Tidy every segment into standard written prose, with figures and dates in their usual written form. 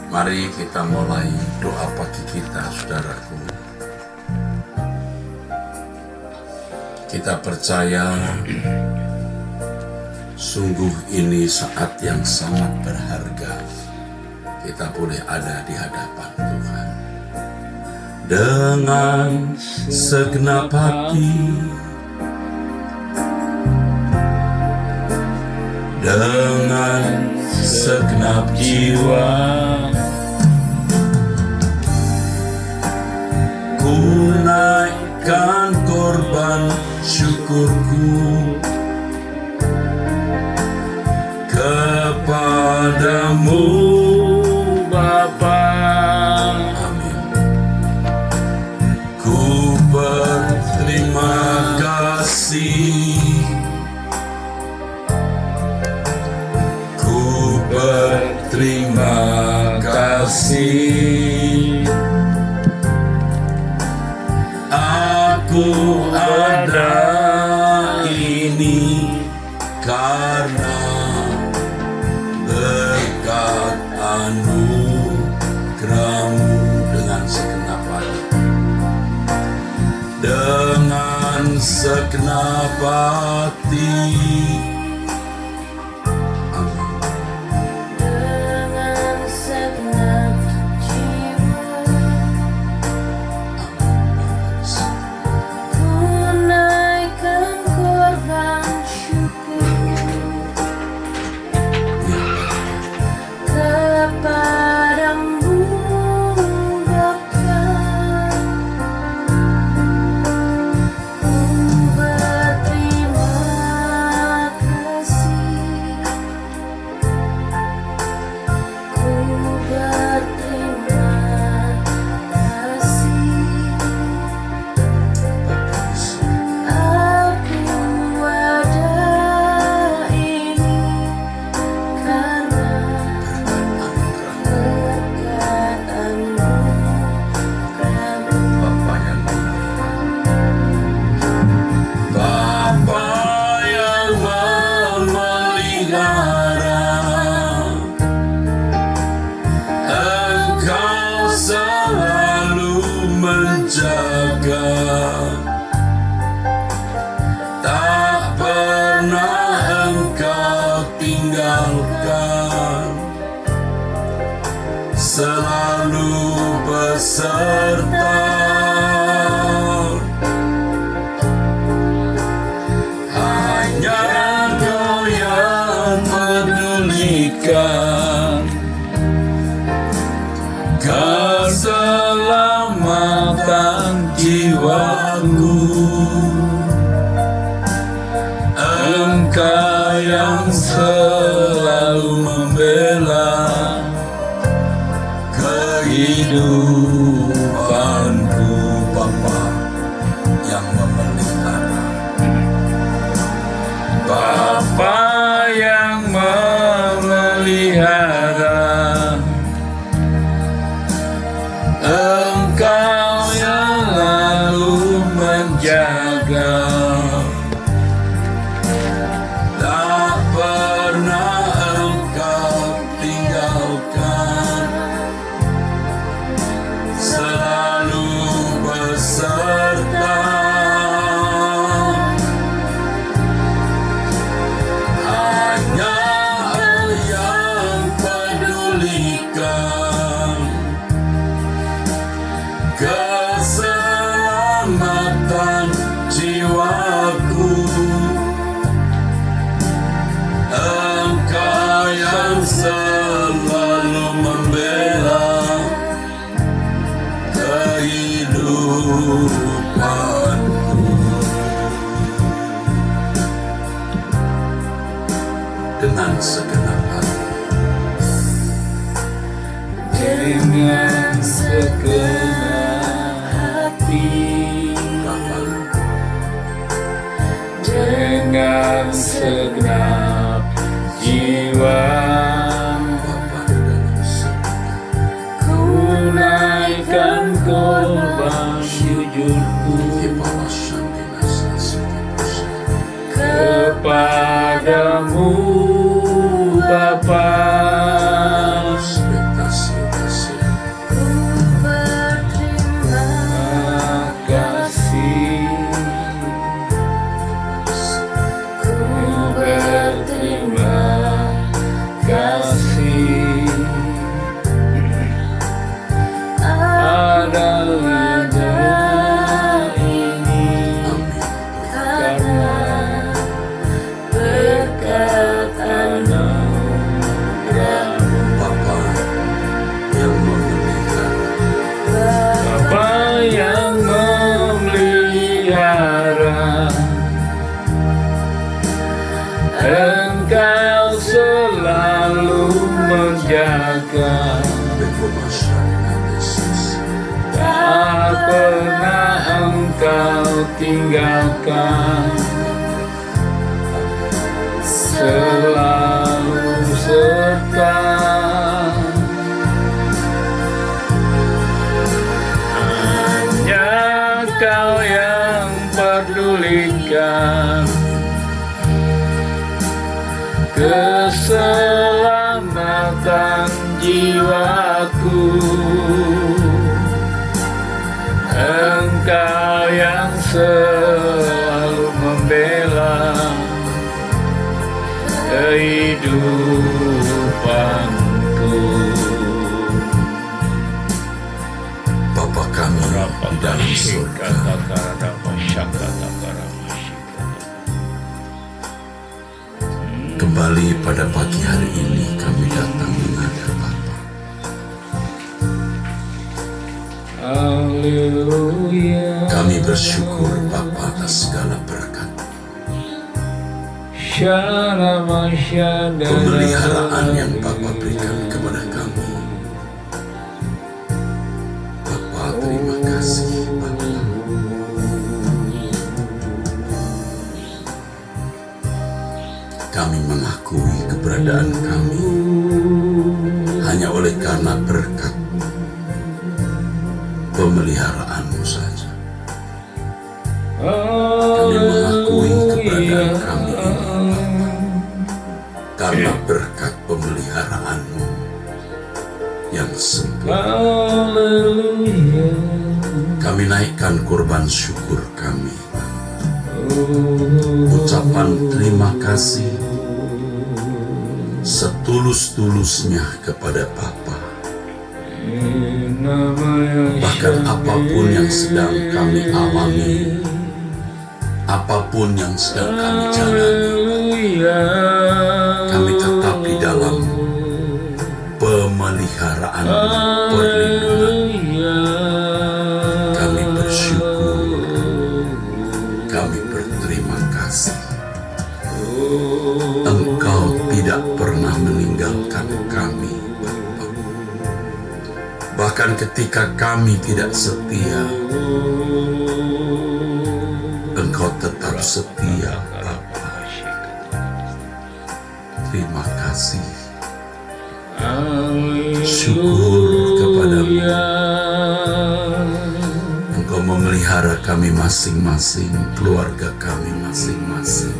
Mari kita mulai doa pagi kita, saudaraku. Kita percaya sungguh ini saat yang sangat berharga. Kita boleh ada di hadapan Tuhan dengan segenap hati, dengan segenap jiwa. Ku naikkan korban syukurku kepadamu, Bapa. Amin. Ku berterima kasih, ku berterima kasih. Aku ada ini karena berkat anugerah-Mu. Dengan segenap hati, dengan segenap hati. Amin. Dengan segenap jiwa, ku naikkan korban syukur kepadamu, Bapa. Ku berterima kasih, ku berterima kasih. Aku ada ini karena berkat anugerah-Mu. Bapa yang memelihara, Engkau selalu menjaga, tak pernah Engkau tinggalkan, selalu beserta. Hanya Kau yang pedulikan keselamatan jiwaku. Engkau yang selalu membela kehidupanku, Bapa yang memelihara. Bapa yang memelihara, Engkau yang lalu menjaga, tak pernah Engkau tinggalkan, selalu beserta. Hanya Engkau yang pedulikan keselamatan jiwaku. Engkau yang selalu membela kehidupanku. Dengan segenap hati, Dengan segenap hati, Bapa, dengan segenap jiwa, Bapa, dalam segenap ku naikkan korban sujudku kepadamu, Bapa. menjaga, Bekomasyarakat Yesus. tak pernah Engkau tinggalkan, selalu serta. Hanya Kau yang pedulikan keselamatan jiwaku. Engkau yang selalu membela kehidupanku. Bapa kami di dalam surga, kembali pada pagi hari ini kami datang menghadap Bapa. Haleluya. Kami bersyukur Bapa atas segala berkat, pemeliharaan yang Bapa berikan kepada kami. Bapa, terima kasih Bapa. Kami mengakui keberadaan kami hanya oleh karena berkat pemeliharaan-Mu saja. Kami mengakui keberadaan kami ini Bapa, karena berkat pemeliharaan-Mu yang sempurna. Kami naikkan korban syukur kami, ucapan terima kasih setulus-tulusnya kepada Bapa. Bahkan apapun yang sedang kami alami, apapun yang sedang kami jalani, kami tetap di dalam pemeliharaan-Mu, perlindungan. Kami bersyukur, kami berterima kasih. Engkau tidak pernah meninggalkan kami, Bapa. Bahkan ketika kami tidak setia, Engkau tetap setia, Bapa. Terima kasih. Syukur kepadamu. Engkau memelihara kami masing-masing, keluarga kami masing-masing,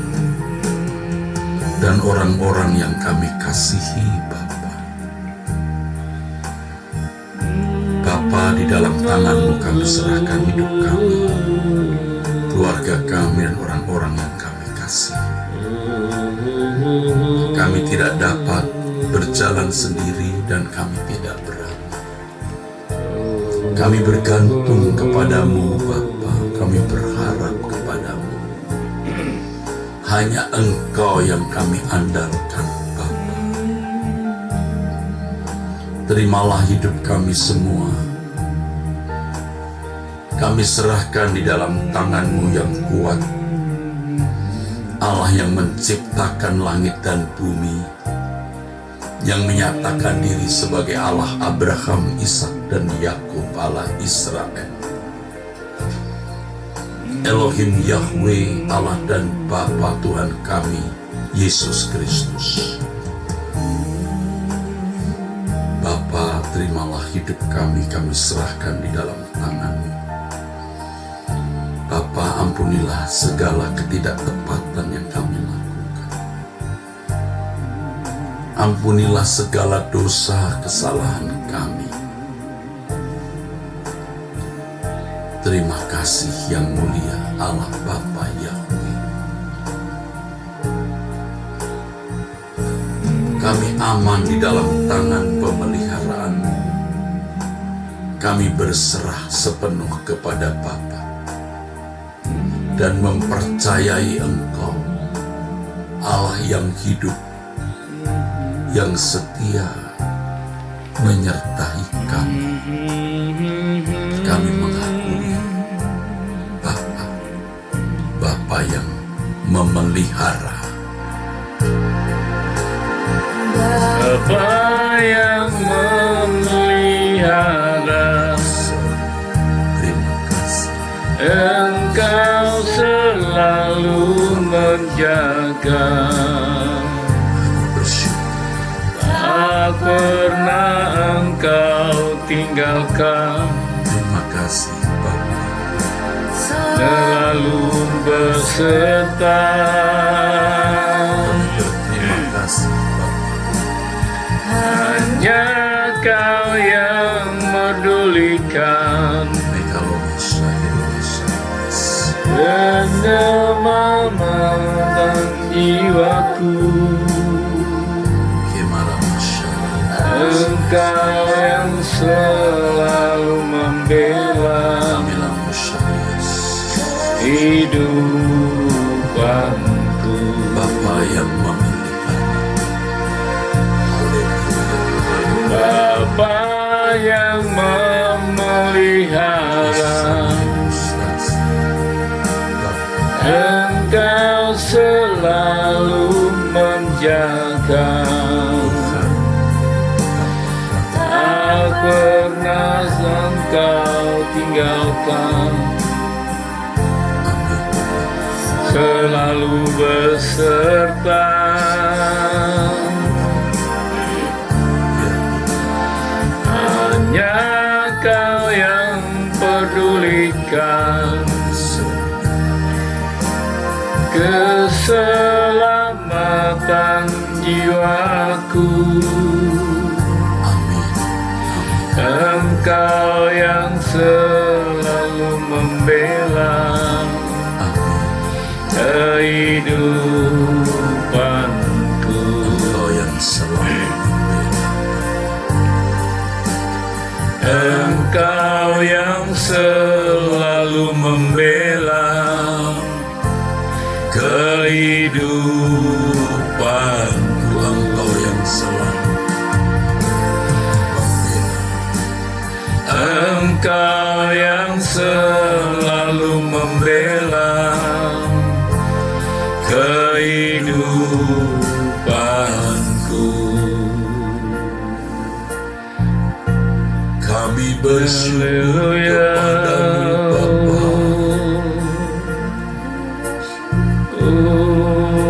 dan orang-orang yang kami kasihi, Bapa. Bapa, di dalam tangan-Mu kami serahkan hidup kami, keluarga kami, dan orang-orang yang kami kasih. Kami tidak dapat berjalan sendiri dan kami tidak berani. Kami bergantung kepadamu, Bapa. Kami berharap kepadamu. Hanya Engkau yang kami andalkan, Bapa. Terimalah hidup kami semua. Kami serahkan di dalam tangan-Mu yang kuat, Allah yang menciptakan langit dan bumi, yang menyatakan diri sebagai Allah Abraham, Ishak, dan Yakub, Allah Israel. Elohim Yahweh, Allah dan Bapa Tuhan kami, Yesus Kristus. Bapa, terimalah hidup kami serahkan di dalam tangan-Mu. Bapa, ampunilah segala ketidaktepatan yang kami lakukan. Ampunilah segala dosa kesalahan kami. Terima kasih yang mulia Allah Bapa Yahweh. Kami aman di dalam tangan pemeliharaan-Mu. Kami berserah sepenuh kepada Bapa dan mempercayai Engkau, Allah yang hidup, yang setia, menyertai kami. Kami mengakui Bapa yang memelihara. Bapa yang memelihara, Terima kasih. Engkau selalu menjaga. Bersyukur. Tak pernah Engkau tinggalkan, Terima kasih Bapa. selalu beserta. Kami berterima kasih Bapa. Hanya Kau yang medulikan, Mekalomesha Hiromesha. kenyamanan jiwaku. Kemaramasha. Engkau yang selalu membela Kamilamusha. hidupanku. Bapa yang memiliki. Haleluya. Bapa yang memelihara, Engkau selalu menjaga. Tak pernah Engkau tinggalkan, selalu beserta. Hanya Kau yang pedulikan keselamatan jiwaku. Engkau yang selalu membela kehidupanku. Engkau yang selalu Engkau yang selalu membela kehidupanku. Engkau yang selalu Engkau yang selalu membela kehidupanku. Kami bersyukur Haleluya. kepadamu Bapa.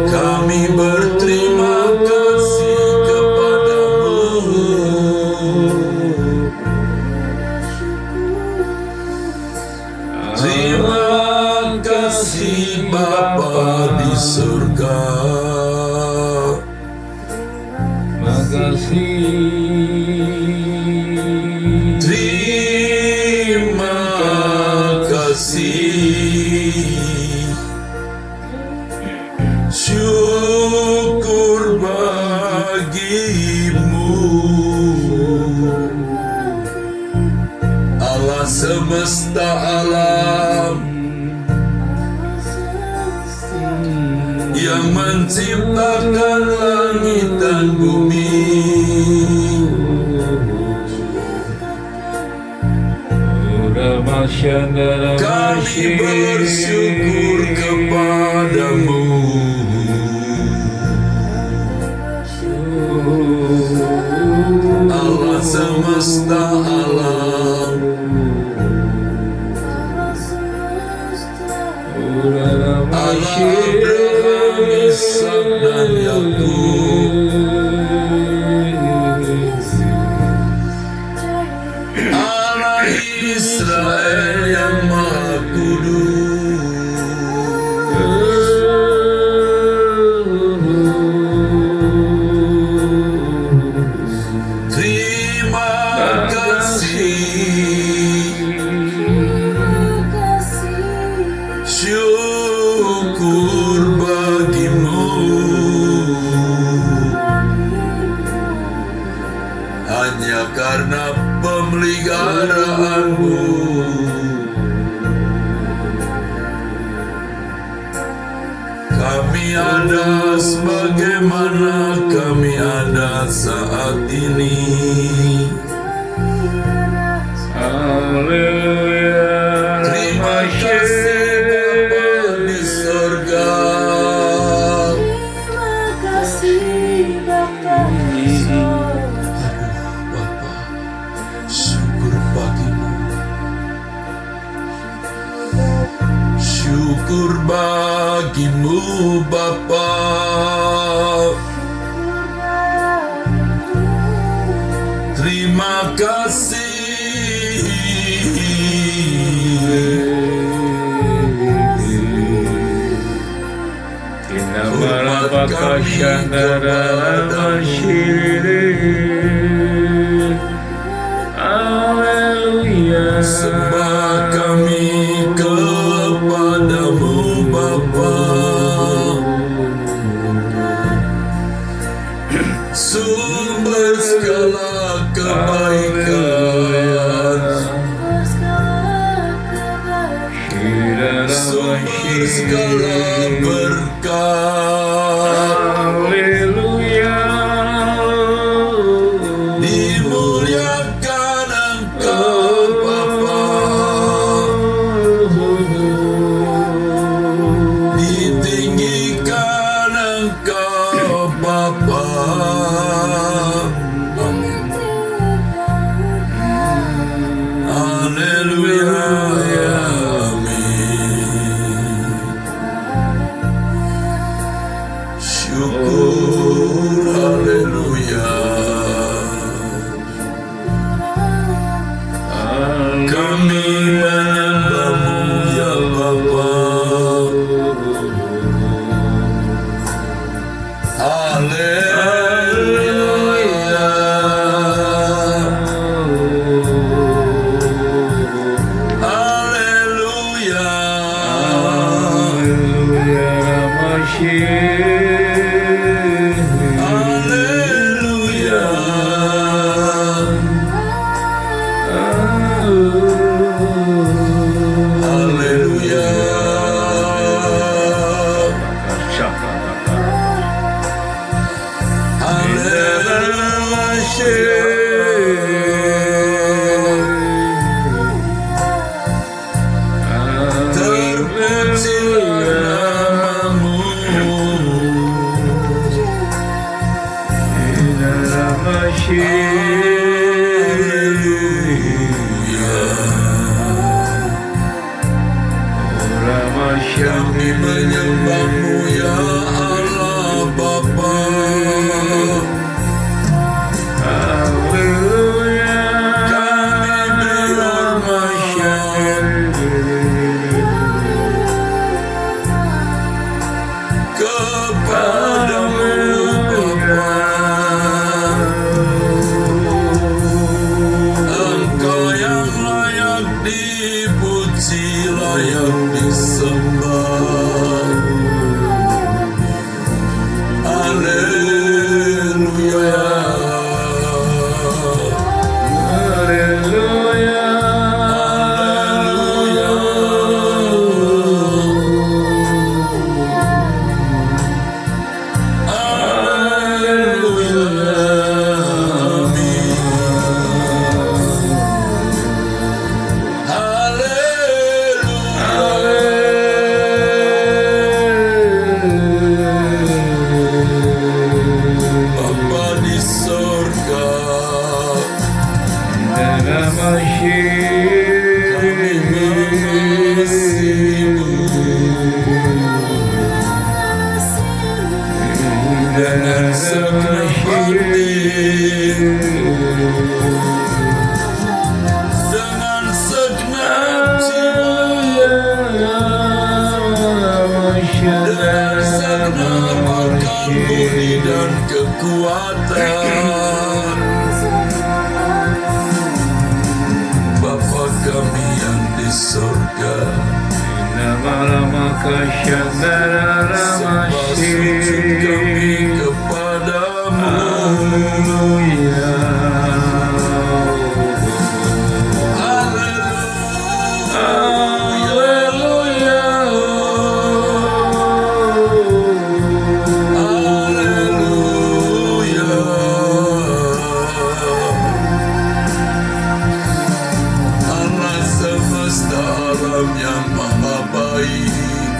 Kami berterima kasih kepadamu. Terima kasih Bapa di surga. Makasih. Terima kasih. Syukur bagimu, Allah semesta alam yang menciptakan langit dan bumi. Kami bersyukur kepadamu. Allah semesta alam Allah Abraham, Ishak dan Yakub, Allah Israel yang Maha Kudus. Terima kasih. Syukur bagimu, hanya karena pemeliharaanmu. Kami ada sebagaimana kami ada saat ini. Haleluya. Terima kasih Bapa di surga. Terima kasih Bapa di surga. syukur bagimu Bapa. Terima kasih. Hormat kami Haleluya. Sembah kami kepadamu Bapa, sumber segala kebaikan, sumber segala berkat. Haleluya. Dimuliakan Engkau Bapa, ditinggikan Engkau Bapa. Amin. Haleluya. Amin. Syukur. Haleluya. Kami menyembah-Mu ya Bapa. Haleluya. Haleluya. Haleluya. Haleluya. Terpujilah namamu. Kami menyembah-Mu ya Allah Bapa. Kami berhormat kepadamu Bapa. Engkau yang layak dipuji, layak disembah. Haleluya. Haleluya. Bapa di surga, kami mengasihi-Mu dengan segenap hati, dengan segenap jiwa, dengan segenap akal budi dan kekuatan. Bapa kami yang di surga, sembah sujud kami kepadamu. Haleluya. Haleluya. Allah semesta alam yang maha baik,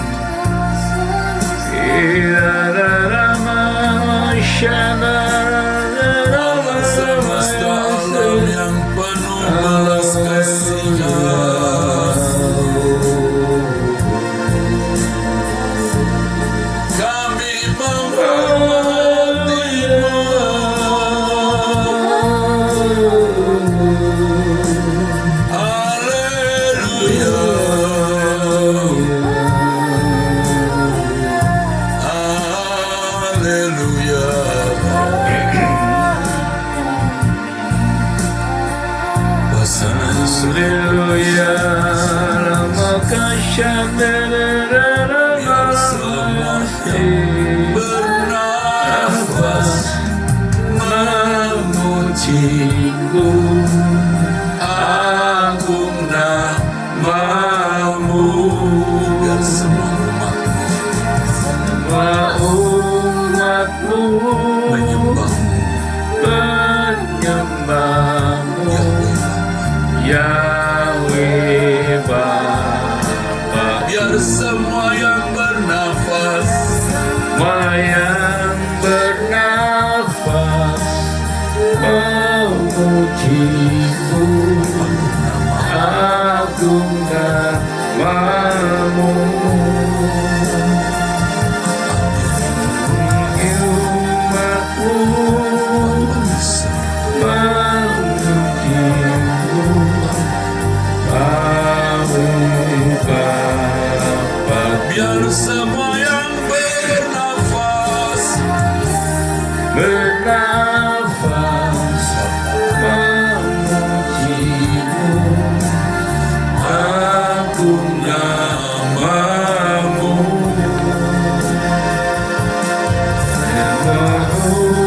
sana Yesus. Haleluya. Biar semua yang bernafas memuji-Mu, agung nama-Mu. Biar semua umat-Mu menyembah-Mu, menyembah-Mu, Yahweh Bapa. biar semua yang bernafas memuji-Mu, agung nama-Mu. Umat-Mu memuji-Mu, Yahweh Bapa. biar semua yang bernafas memuji-Mu, agung nama-Mu.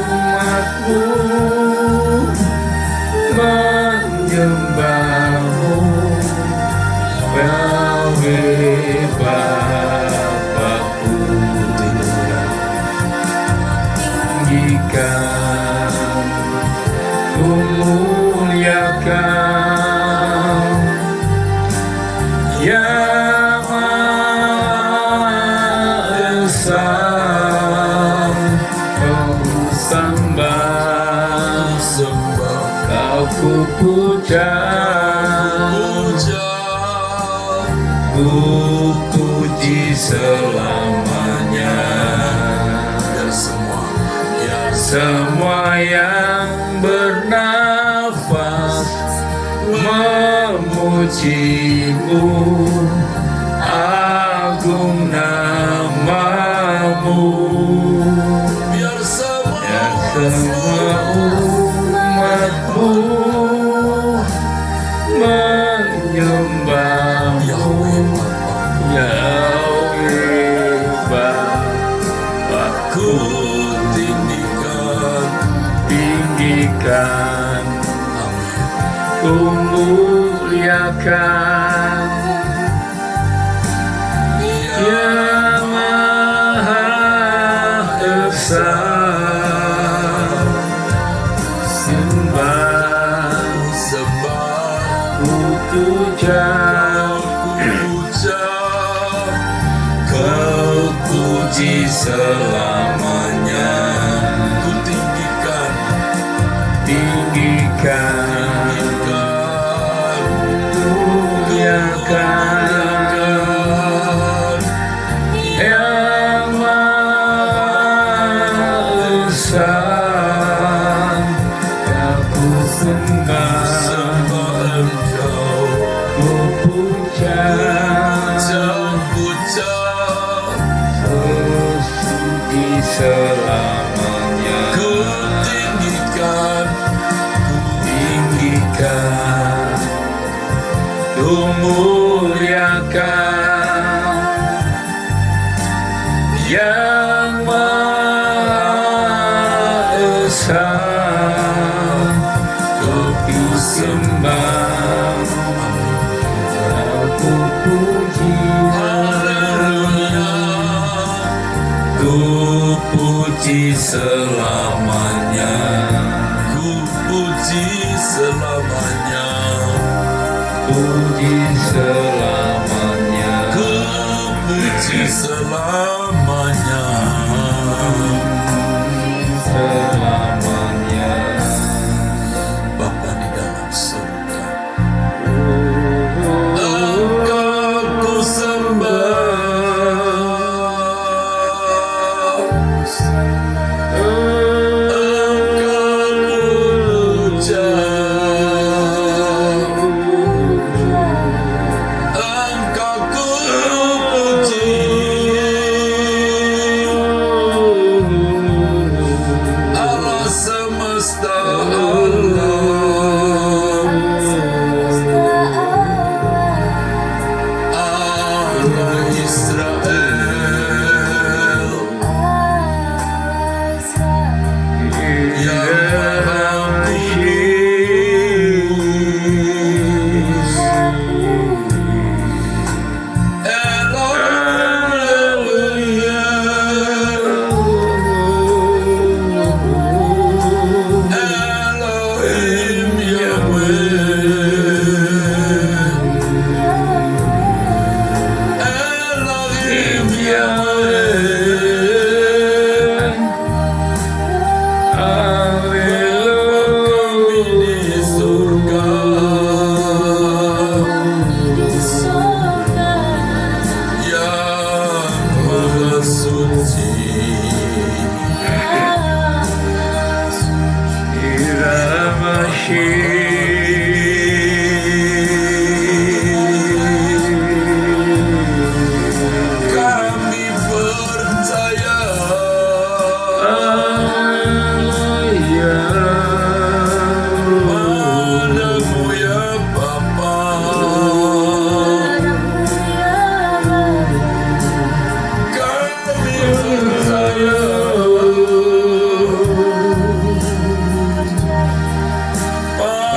umat-Mu menyembah-Mu, Yahweh Bapa-Ku. Tinggikan, Ku muliakan Yang Maha Esa. Kau sembah, Kau ku puja, ku puji selamanya. Biar Semua yang bernafas memuji-Mu, agung nama-Mu. biar Ya semua umat-Mu menyembah-Mu, Yahweh Bapa, Yahweh Bapa-Ku. Tinggikan, Ku muliakan Yang Maha Esa. Sembah, ku puja, Kau puji selamanya. ku tinggikan, muliakan Yang Maha Esa. Aku sembah, Engkau, ku puja, suci selamanya. ku tinggikan, Ku muliakan Yang Maha Esa. Ku sembah, Ku puji, haleluya, ku puji selamanya. ku puji selamanya, Puji selamanya. ku puji selamanya. Selamanya. Bapa di dalam surga, Engkau ku puja,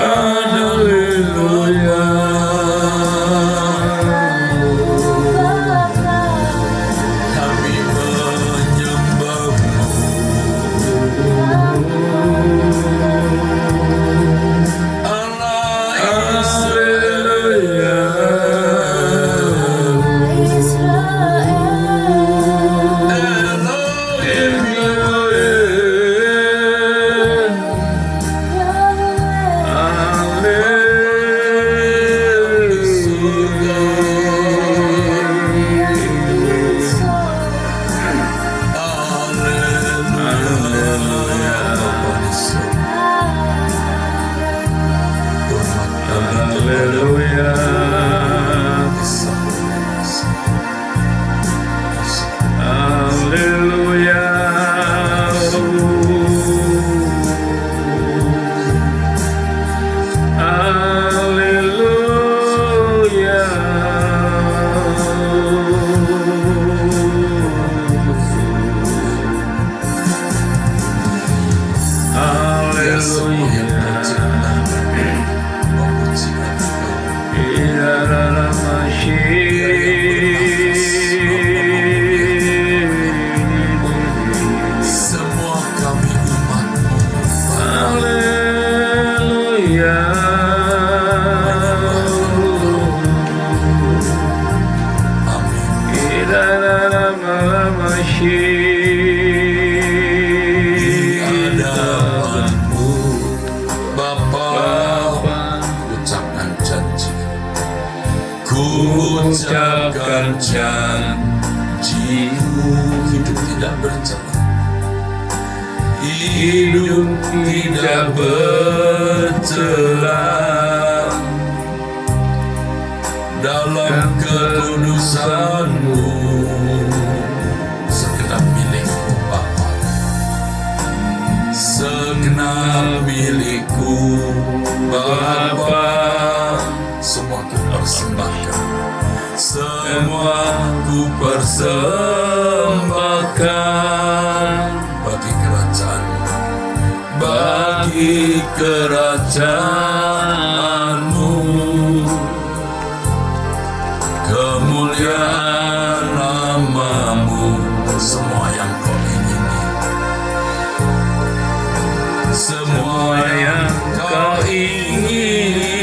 Haleluya. Kami menyembah-Mu. Allah Haleluya. Elohim semua kami umat-Mu. Amin. Hadapan-Mu, Bapa, ucapkan janji. Ku ucapkan janji-Mu, hidup tidak bercelah. Hidup tidak bercelah dalam kekudusan-Mu. Segenap milik-Mu Bapa, segenap milik-Ku Bapa, semua Ku persembahkan, semua Ku persembahkan bagi kerajaan-Mu, kemuliaan nama-Mu, semua yang Kau ingini, semua yang Kau ingini,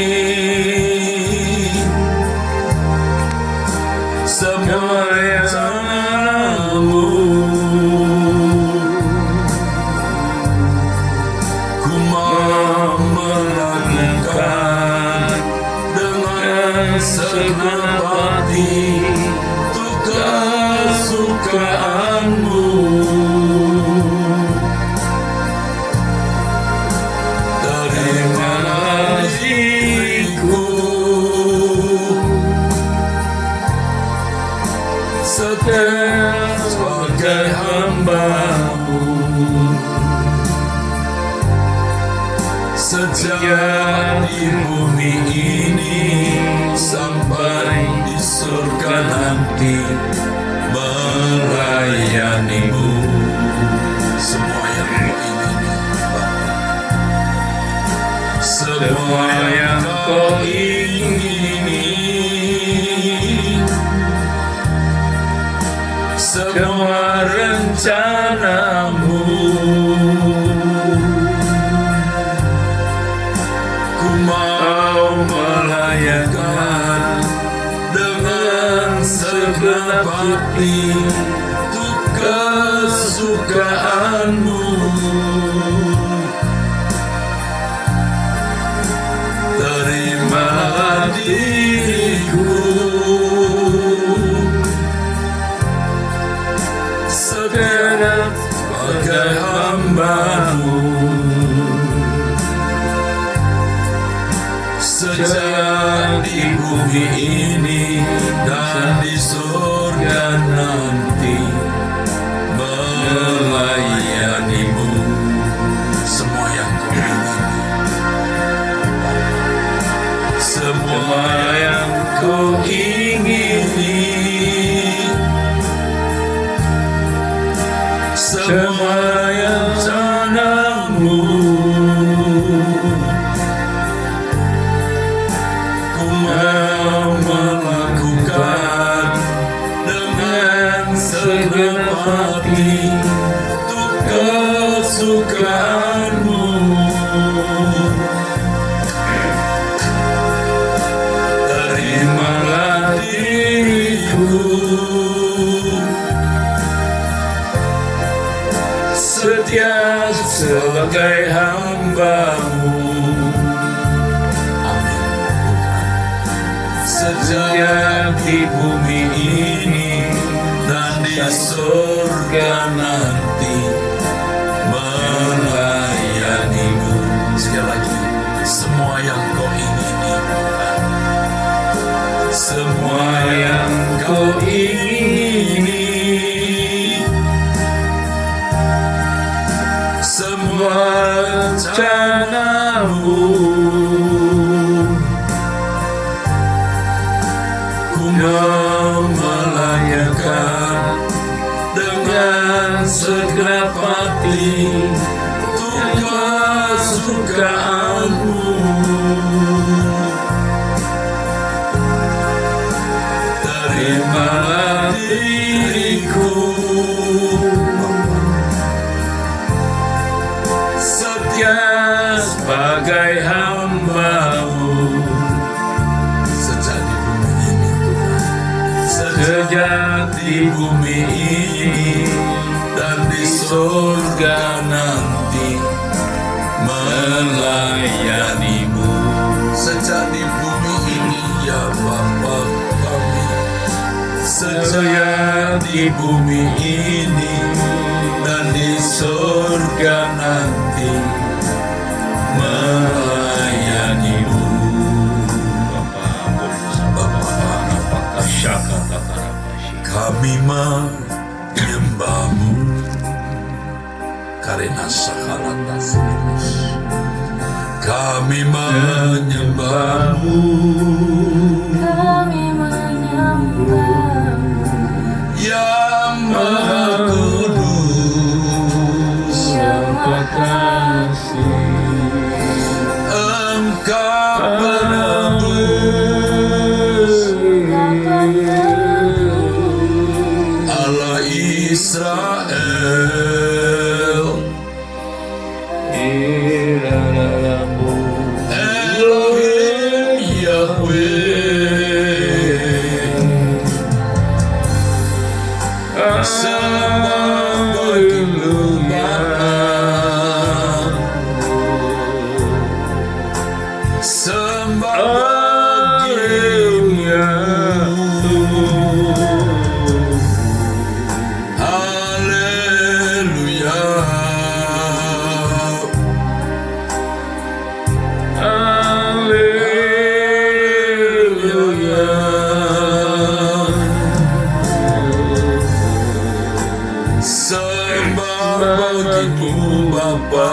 semua rencana-Mu. Ku mau melakukan dengan segenap hati untuk kesukaan-Mu. Terimalah diriku sebagai hamba-Mu. Sejak di bumi ini sampai di surga nanti, melayani-Mu. Semua yang Kau ingini, Bapa, semua yang Kau ingini, semua rencana-Mu, Ku mau melayankan dengan segenap hati untuk kesukaan-Mu. Terimalah diriku segenap sebagai hamba-Mu. Sejak di bumi ini dan di surga nanti, melayani-Mu. Semua yang Kau ingini, semua yang Kau ingini, semua yang rencana-Mu, sejak di bumi ini dan di surga nanti melayanimu. Sekali lagi, semua yang kau ingini, semua yang kau ingini, semua rencanamu, ku mau melayangkan dengan segenap hati untuk kesukaanmu. Terimalah diriku setia sebagai hamba-Mu. Sejak di bumi ini Tuhan, sejak di bumi ini dan di surga nanti melayani-Mu. Sejak di bumi ini ya Bapa kami, sejak di bumi ini dan di surga nanti melayani-Mu. Kami menyembah-Mu karena segala tasbih. Kami menyembah-Mu, kami menyembah-Mu, yang Maha Kudus, yang Maha Kasih. Engkau penebus, Allah Israel, Elohim Yahweh, sembah bagimu Bapa, sembah bagimu, haleluya, haleluya. Sembah bagimu Bapa,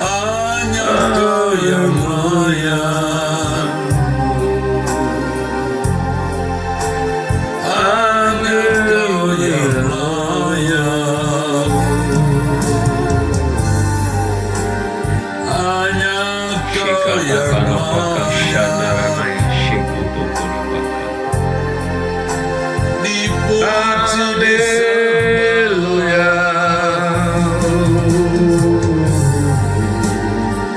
hanya Kau yang layak, hanya Kau yang layak, hanya Kau yang layak. Dipuji disembah,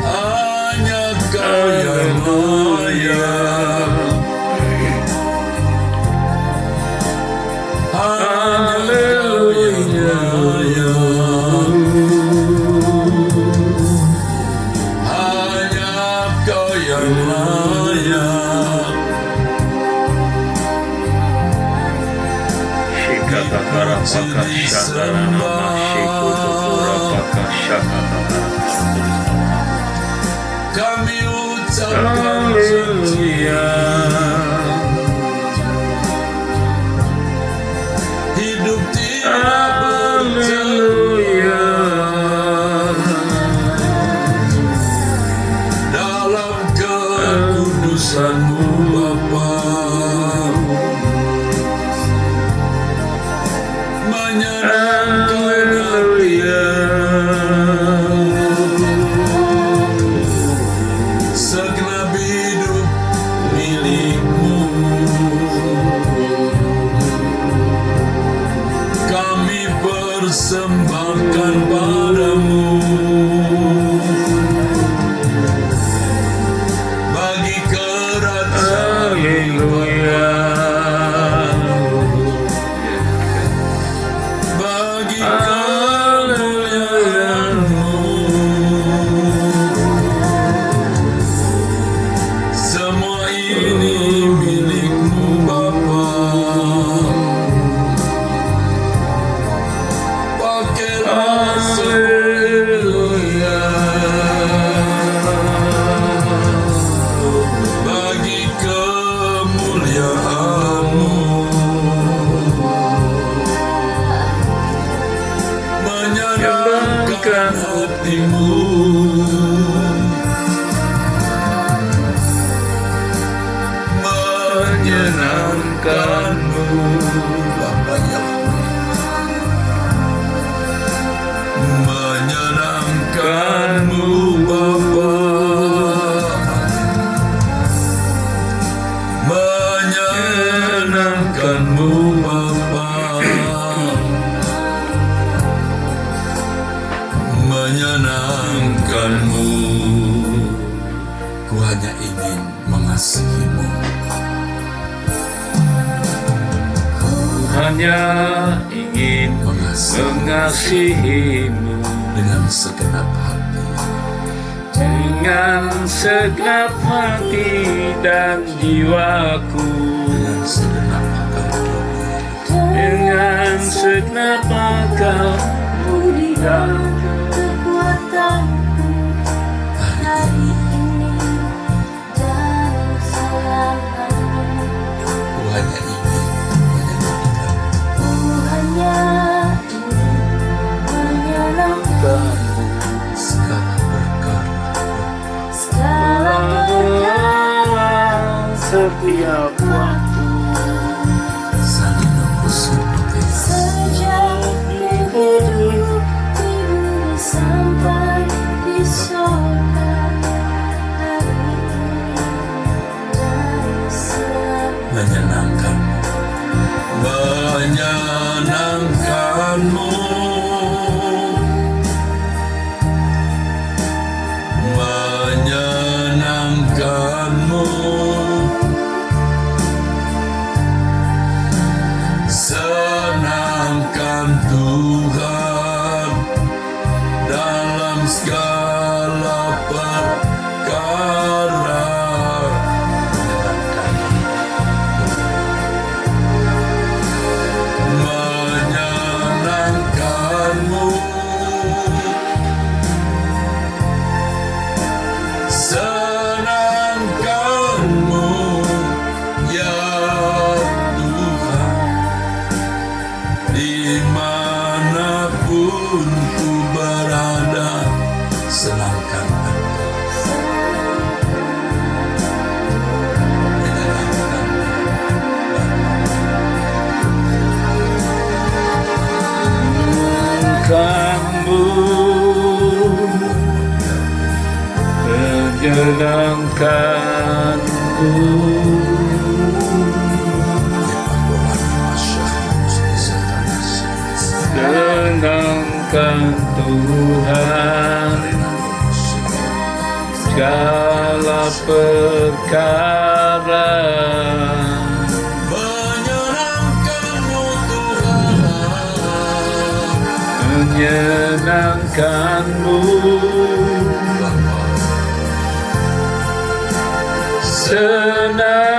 hanya Kau yang layak, hanya Kau yang layak, hanya Kau yang layak. Kami ucapkan haleluya, hidup tidak berhaleluya dalam kekudusan-Mu Bapa. Haleluya. Bagi kemuliaan-Mu semua ini milik-Mu Bapa. Pakailah Haleluya. bagi kemuliaan-Mu, menyenangkan hati-Mu, menyenangkan-Mu, Bapa yang menyenangkan-Mu Bapa, menyenangkan-Mu Bapa, menyenangkan-Mu. ku hanya ingin mengasihi-Mu. Hanya ingin mengasihi-Mu Dengan segenap hati, dengan segenap hati dan jiwaku, dengan segenap akal budi, dengan segenap akal budi dan kekuatanku hari ini dan selamanya. ku hanya ingin menyenangkan Ku hanya ingin menyenangkan segala perkara, segala perkara setiap waktu. salino kusute, sejak hidup di bumi sampai di sorga hari ini dan selamanya. menyenangkan-Mu, Menyenangkan-Mu, menyenangkan-Mu, senangkan Tuhan dalam segala perkara. Menyenangkan-Mu, senangkan-Mu, ya Tuhan, dimanapun ku berada, senangkan Engkau, menyenangkan Kamu menyenangkanku, senangkan Tuhan segala perkara. menyenangkan-Mu Tuhan, Menyenangkanmu,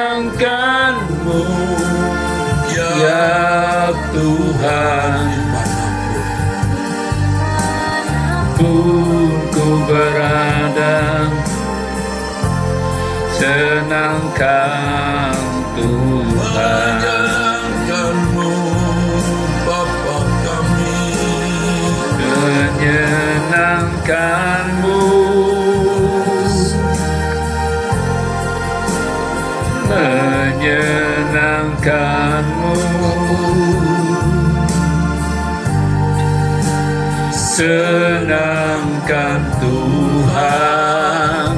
senangkanmu, ya Tuhan. Pun ku berada, senangkan Tuhan. menyenangkan-Mu Bapa kami, Menyenangkanmu, menyenangkanmu, senangkan Tuhan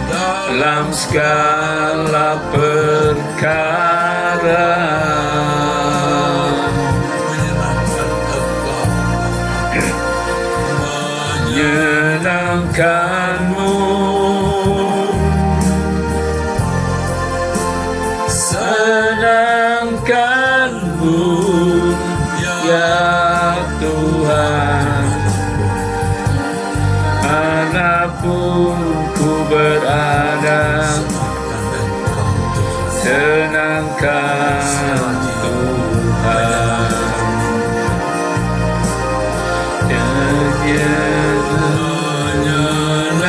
dalam segala perkara. menyenangkan Engkau, Menyenangkanmu, senangkan-Mu ya Tuhan. Manapun ku berada, senangkan Tuhan.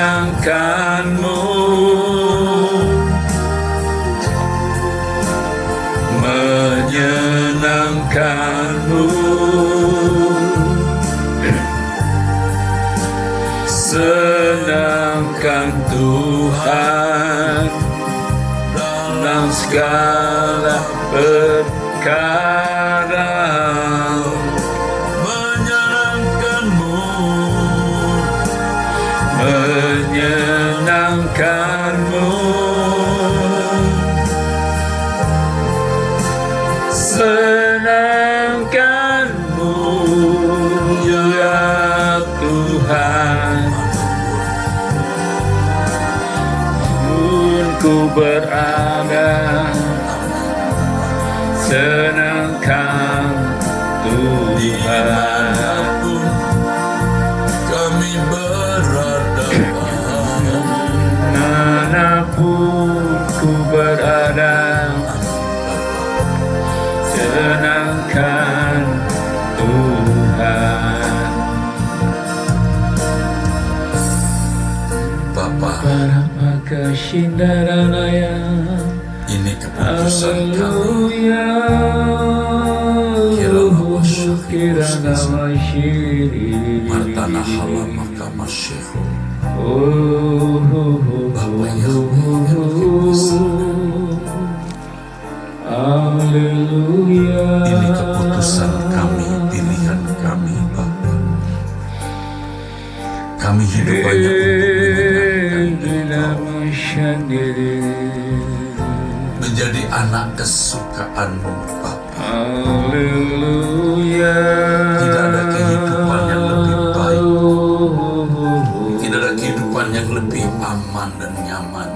Menyenangkan-Mu, menyenangkan-Mu, senangkan Tuhan dalam segala perkara. menyenangkan-Mu, Menyenangkan-Mu, senangkan-Mu ya Tuhan. Pun ku berada, senangkan Tuhan. dimanapun kami berada, Manapun ku berada, senangkan Tuhan. Bapa, Para makashindaranaya, ini keputusan kami. haleluya. Kirana masyiri, Martana halamaka masyeho. Bapa haleluya. Ini keputusan kami, pilihan kami, Bapa. Kami hidup hanya untuk menyenangkan Engkau, menjadi anak kesukaan-Mu, Bapa. Haleluya. Tidak ada kehidupan yang lebih baik, tidak ada kehidupan yang lebih aman dan nyaman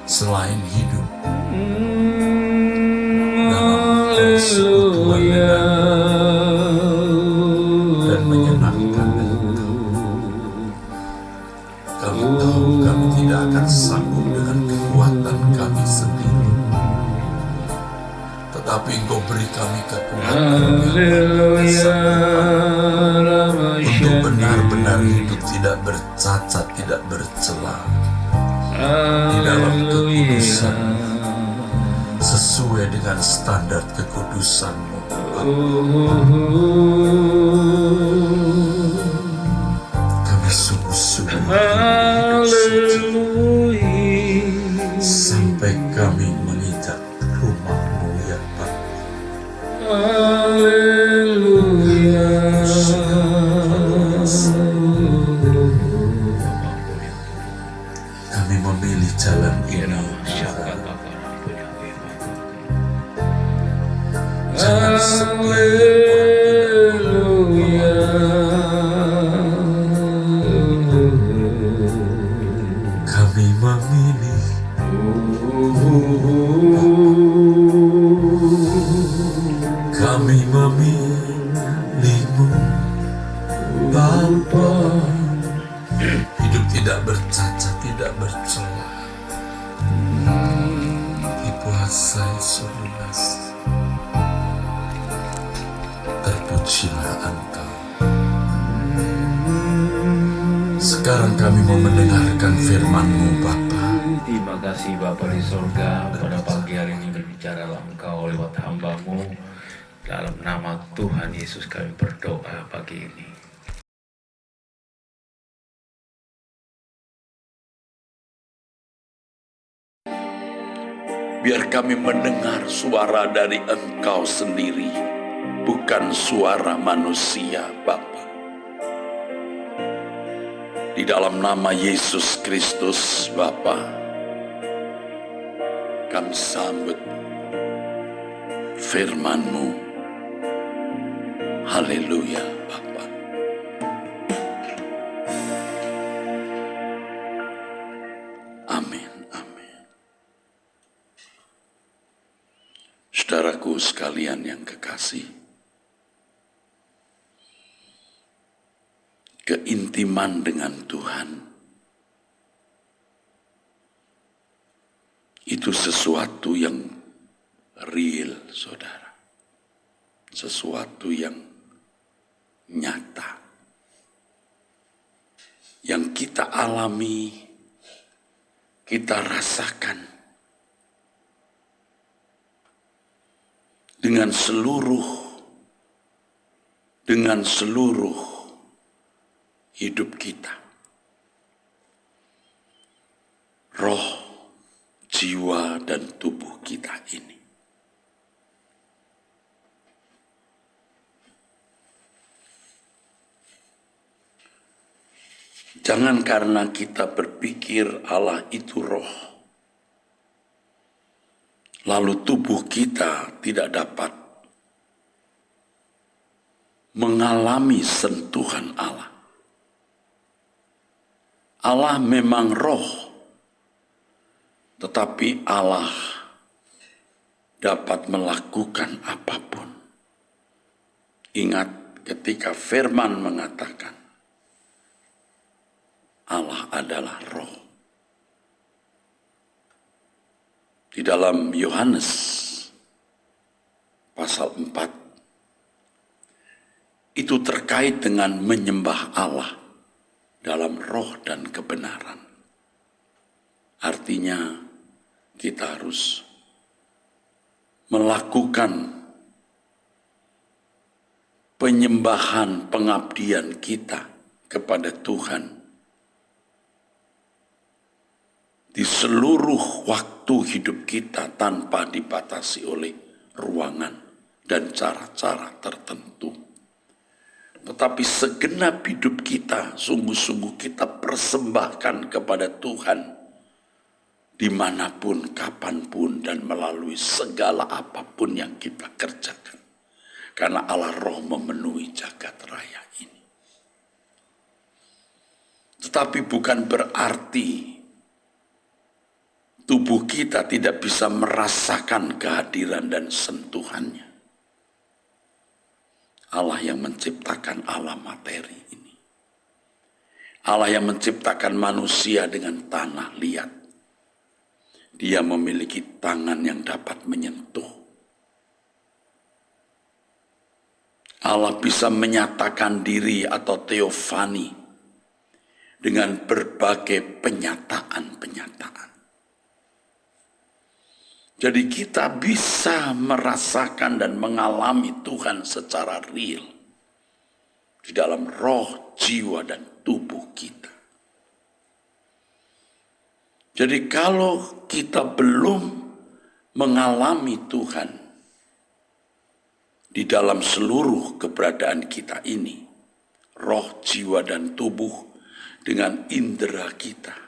selain hidup dalam persekutuan dan menyenangkan Engkau. Kami tahu kami tidak akan sanggup dengan kekuatan kami sendiri, tetapi Engkau beri kami kekuatan Haleluya. untuk benar-benar hidup tidak bercacat, tidak bercela di dalam kekudusan, sesuai dengan standar kekudusan-Mu. Kami sungguh-sungguh hidup suci sampai kami menginjak rumah-Mu ya Bapa. Haleluya. Kami memilih jalan ini. Jangan sepi Haleluya. kami memilih. Kami memilih-Mu, Bapa. Hidup tidak bercacat, tidak bercela, dikuasai lunas. Terpujilah Engkau. Sekarang kami mau mendengarkan firman-Mu, Bapa. Terima kasih Bapa di sorga, pada pagi hari ini berbicaralah Engkau lewat hamba-Mu. Dalam nama Tuhan Yesus kami berdoa pagi ini. Biar kami mendengar suara dari Engkau sendiri, bukan suara manusia, Bapa. Di dalam nama Yesus Kristus, Bapa, kami sambut firman-Mu. Haleluya, Bapa. Amin, amin. Saudaraku sekalian yang kekasih, keintiman dengan Tuhan itu sesuatu yang real, saudara. Sesuatu yang nyata. Yang kita alami, kita rasakan dengan seluruh hidup kita. Roh, jiwa, dan tubuh kita ini. Jangan karena kita berpikir Allah itu roh, lalu tubuh kita tidak dapat mengalami sentuhan Allah. Allah memang roh, tetapi Allah dapat melakukan apapun. Ingat ketika firman mengatakan, Allah adalah roh. Di dalam Yohanes pasal 4, itu terkait dengan menyembah Allah dalam roh dan kebenaran. Artinya kita harus melakukan penyembahan pengabdian kita kepada Tuhan di seluruh waktu hidup kita tanpa dibatasi oleh ruangan dan cara-cara tertentu. Tetapi segenap hidup kita, sungguh-sungguh kita persembahkan kepada Tuhan dimanapun, kapanpun, dan melalui segala apapun yang kita kerjakan. Karena Allah roh memenuhi jagat raya ini. Tetapi bukan berarti tubuh kita tidak bisa merasakan kehadiran dan sentuhannya. Allah yang menciptakan alam materi ini. Allah yang menciptakan manusia dengan tanah liat. Dia memiliki tangan yang dapat menyentuh. Allah bisa menyatakan diri atau teofani dengan berbagai penyataan-penyataan. Jadi kita bisa merasakan dan mengalami Tuhan secara real di dalam roh, jiwa, dan tubuh kita. Jadi kalau kita belum mengalami Tuhan di dalam seluruh keberadaan kita ini, roh, jiwa, dan tubuh dengan indera kita,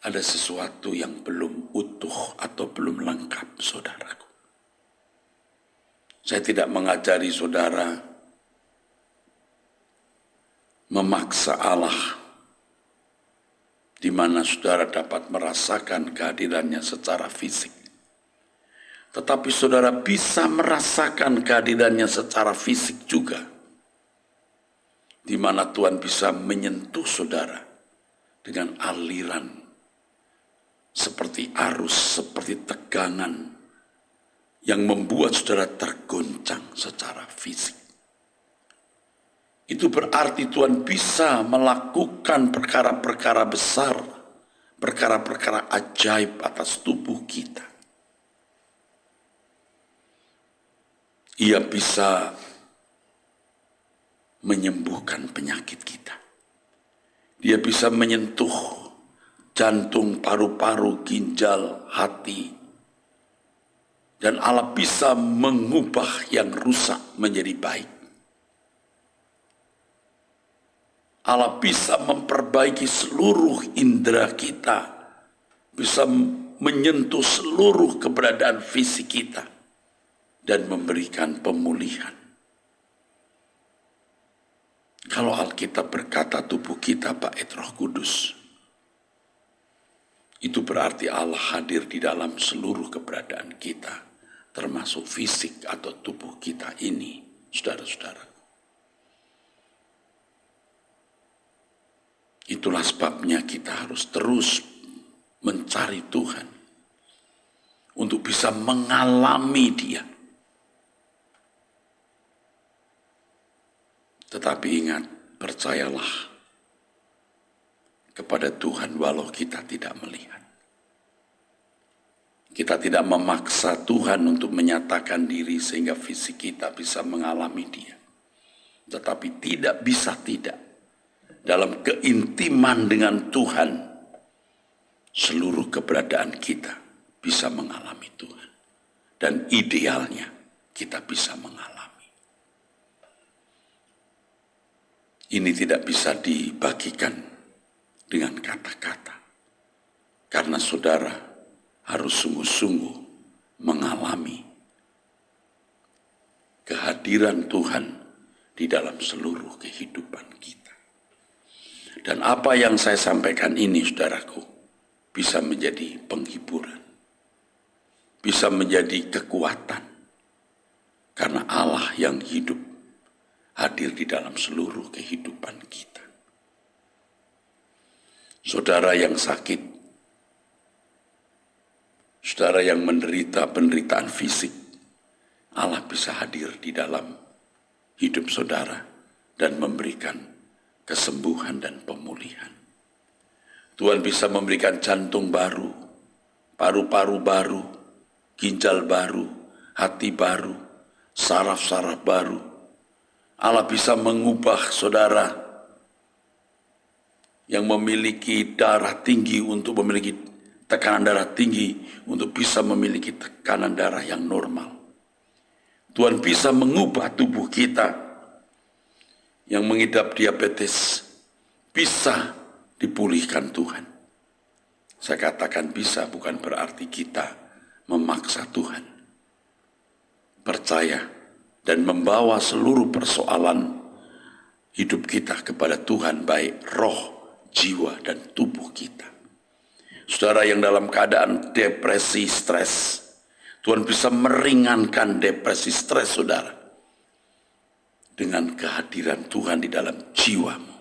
ada sesuatu yang belum utuh atau belum lengkap, saudaraku. Saya tidak mengajari saudara memaksa Allah, di mana saudara dapat merasakan kehadirannya secara fisik. Tetapi saudara bisa merasakan kehadirannya secara fisik juga, di mana Tuhan bisa menyentuh saudara dengan aliran seperti arus, seperti tegangan yang membuat saudara tergoncang secara fisik. Itu berarti Tuhan bisa melakukan perkara-perkara besar, perkara-perkara ajaib atas tubuh kita. Ia bisa menyembuhkan penyakit kita. Dia bisa menyentuh jantung, paru-paru, ginjal, hati. Dan Allah bisa mengubah yang rusak menjadi baik. Allah bisa memperbaiki seluruh indera kita. Bisa menyentuh seluruh keberadaan fisik kita. Dan memberikan pemulihan. Kalau Alkitab berkata tubuh kita bait Roh Kudus, itu berarti Allah hadir di dalam seluruh keberadaan kita, termasuk fisik atau tubuh kita ini, saudara-saudara. Itulah sebabnya kita harus terus mencari Tuhan untuk bisa mengalami Dia. Tetapi ingat, percayalah kepada Tuhan walau kita tidak melihat. Kita tidak memaksa Tuhan untuk menyatakan diri sehingga fisik kita bisa mengalami Dia. Tetapi tidak bisa tidak. Dalam keintiman dengan Tuhan, seluruh keberadaan kita bisa mengalami Tuhan. Dan idealnya kita bisa mengalami. Ini tidak bisa dibagikan dengan kata-kata. Karena saudara harus sungguh-sungguh mengalami kehadiran Tuhan di dalam seluruh kehidupan kita. Dan apa yang saya sampaikan ini, saudaraku, bisa menjadi penghiburan, bisa menjadi kekuatan, karena Allah yang hidup hadir di dalam seluruh kehidupan kita. Saudara yang sakit, saudara yang menderita penderitaan fisik, Allah bisa hadir di dalam hidup saudara dan memberikan kesembuhan dan pemulihan. Tuhan bisa memberikan jantung baru, paru-paru baru, ginjal baru, hati baru, saraf-saraf baru. Allah bisa mengubah saudara yang memiliki darah tinggi untuk memiliki tekanan darah tinggi untuk bisa memiliki tekanan darah yang normal. Tuhan bisa mengubah tubuh kita yang mengidap diabetes, bisa dipulihkan Tuhan. Saya katakan bisa bukan berarti kita memaksa Tuhan. Percaya dan membawa seluruh persoalan hidup kita kepada Tuhan, baik roh, jiwa, dan tubuh kita. Saudara yang dalam keadaan depresi, stres, Tuhan bisa meringankan depresi, stres saudara dengan kehadiran Tuhan di dalam jiwamu.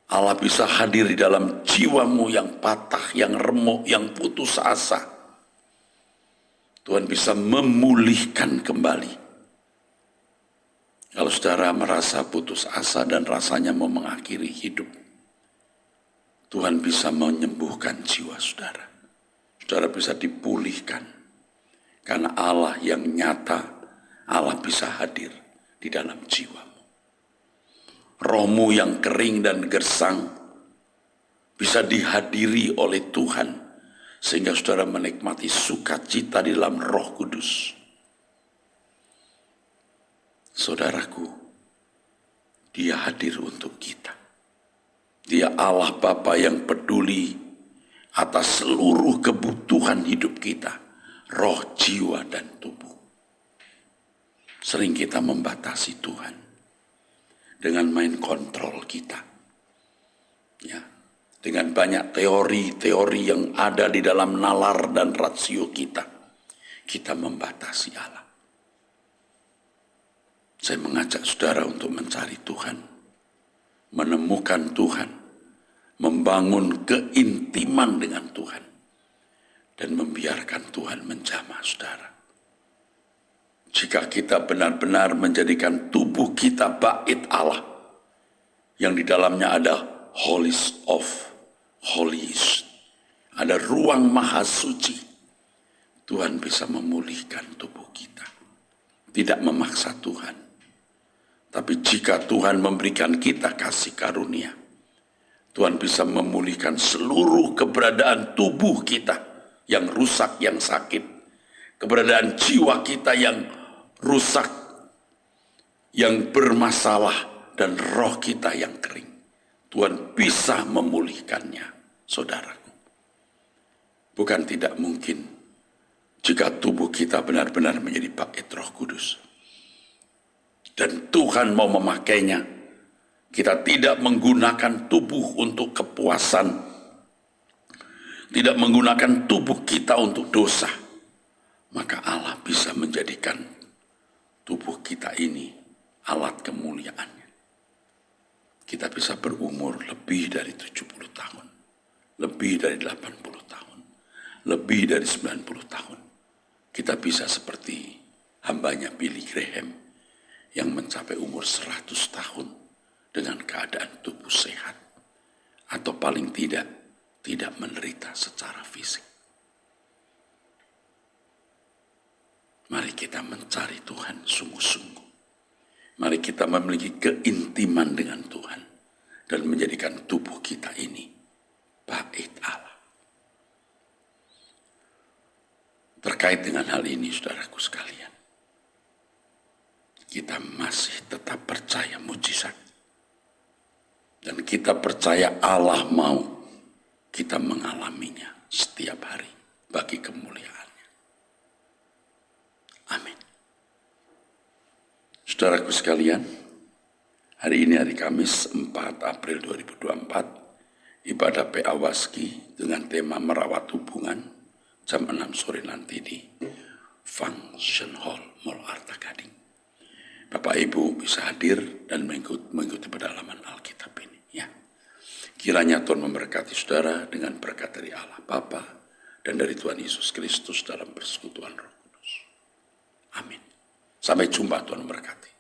Allah bisa hadir di dalam jiwamu yang patah, yang remuk, yang putus asa. Tuhan bisa memulihkan kembali. Kalau saudara merasa putus asa dan rasanya mau mengakhiri hidup, Tuhan bisa menyembuhkan jiwa saudara. Saudara bisa dipulihkan. Karena Allah yang nyata, Allah bisa hadir di dalam jiwamu. Rohmu yang kering dan gersang bisa dihadiri oleh Tuhan, sehingga saudara menikmati sukacita di dalam Roh Kudus. Saudaraku, Dia hadir untuk kita. Dia Allah Bapa yang peduli atas seluruh kebutuhan hidup kita, roh, jiwa, dan tubuh. Sering kita membatasi Tuhan dengan main kontrol kita. Ya. Dengan banyak teori-teori yang ada di dalam nalar dan rasio kita, kita membatasi Allah. Saya mengajak saudara untuk mencari Tuhan, menemukan Tuhan, membangun keintiman dengan Tuhan, dan membiarkan Tuhan menjamah saudara. Jika kita benar-benar menjadikan tubuh kita bait Allah, yang di dalamnya ada holies of holies, ada ruang maha suci, Tuhan bisa memulihkan tubuh kita. Tidak memaksa Tuhan. Tapi jika Tuhan memberikan kita kasih karunia, Tuhan bisa memulihkan seluruh keberadaan tubuh kita yang rusak, yang sakit. Keberadaan jiwa kita yang rusak, yang bermasalah, dan roh kita yang kering. Tuhan bisa memulihkannya. Saudaraku, bukan tidak mungkin jika tubuh kita benar-benar menjadi bait Roh Kudus dan Tuhan mau memakainya. Kita tidak menggunakan tubuh untuk kepuasan, tidak menggunakan tubuh kita untuk dosa, maka Allah bisa menjadikan tubuh kita ini alat kemuliaannya. Kita bisa berumur lebih dari 70 tahun, lebih dari 80 tahun, lebih dari 90 tahun. Kita bisa seperti hambanya Billy Graham yang mencapai umur 100 tahun dengan keadaan tubuh sehat, atau paling tidak menderita secara fisik. Mari kita mencari Tuhan sungguh-sungguh. Mari kita memiliki keintiman dengan Tuhan dan menjadikan tubuh kita ini bait Allah. Terkait dengan hal ini, saudaraku sekalian, kita masih tetap percaya mujizat. Dan kita percaya Allah mau kita mengalaminya setiap hari bagi kemuliaannya. Amin. Saudaraku sekalian, hari ini hari Kamis 4 April 2024, ibadah PA Waski dengan tema merawat hubungan jam 6 sore nanti di Function Hall Mall Arta Gading. Bapak Ibu bisa hadir dan mengikuti pendalaman Alkitab ini. Ya. Kiranya Tuhan memberkati saudara dengan berkat dari Allah Bapa dan dari Tuhan Yesus Kristus dalam persekutuan Roh Kudus. Amin. Sampai jumpa, Tuhan memberkati.